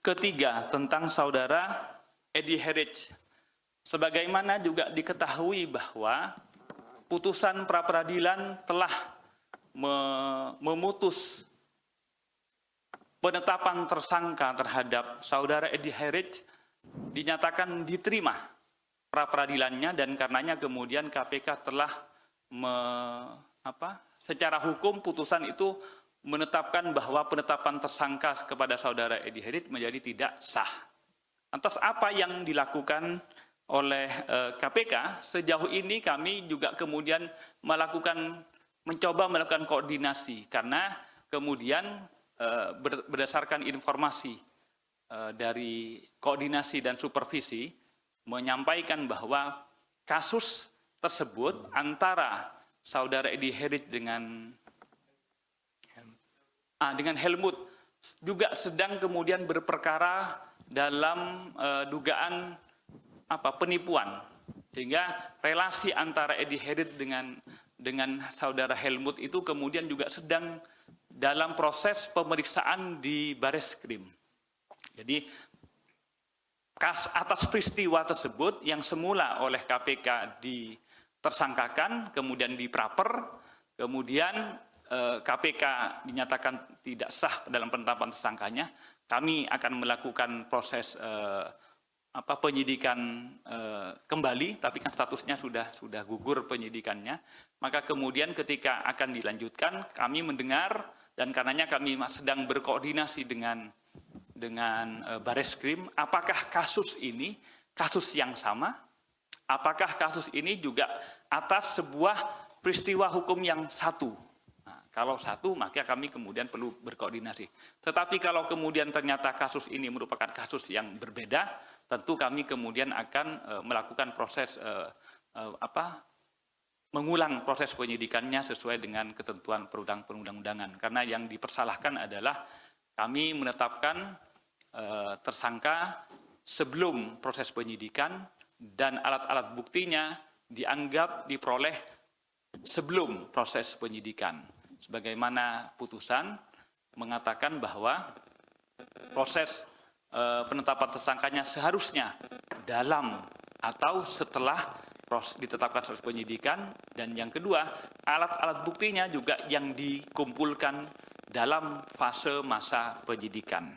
ketiga tentang saudara Edi Herij. Sebagaimana juga diketahui bahwa putusan pra-peradilan telah memutus penetapan tersangka terhadap saudara Edi Herij dinyatakan diterima pra-peradilannya, dan karenanya kemudian KPK telah secara hukum putusan itu menetapkan bahwa penetapan tersangka kepada saudara Edi Herij menjadi tidak sah. Lantas apa yang dilakukan oleh KPK? Sejauh ini kami juga kemudian mencoba melakukan koordinasi, karena kemudian berdasarkan informasi dari koordinasi dan supervisi menyampaikan bahwa kasus tersebut antara saudara Edi Herij dengan Helmut juga sedang kemudian berperkara dalam dugaan penipuan, sehingga relasi antara Edi Herij dengan saudara Helmut itu kemudian juga sedang dalam proses pemeriksaan di Bareskrim. Jadi atas peristiwa tersebut yang semula oleh KPK ditersangkakan, kemudian dipraper, kemudian KPK dinyatakan tidak sah dalam penetapan tersangkanya, kami akan melakukan proses penyidikan kembali, tapi kan statusnya sudah gugur penyidikannya. Maka kemudian ketika akan dilanjutkan, kami mendengar, dan karenanya kami sedang berkoordinasi dengan Bareskrim, apakah kasus ini kasus yang sama? Apakah kasus ini juga atas sebuah peristiwa hukum yang satu? Nah, kalau satu, maka kami kemudian perlu berkoordinasi. Tetapi kalau kemudian ternyata kasus ini merupakan kasus yang berbeda, tentu kami kemudian akan melakukan proses mengulang proses penyidikannya sesuai dengan ketentuan perundang-undangan. Karena yang dipersalahkan adalah kami menetapkan tersangka sebelum proses penyidikan, dan alat-alat buktinya dianggap diperoleh sebelum proses penyidikan. Sebagaimana putusan mengatakan bahwa proses penetapan tersangkanya seharusnya dalam atau setelah ditetapkan proses penyidikan, dan yang kedua, alat-alat buktinya juga yang dikumpulkan dalam fase masa penyidikan.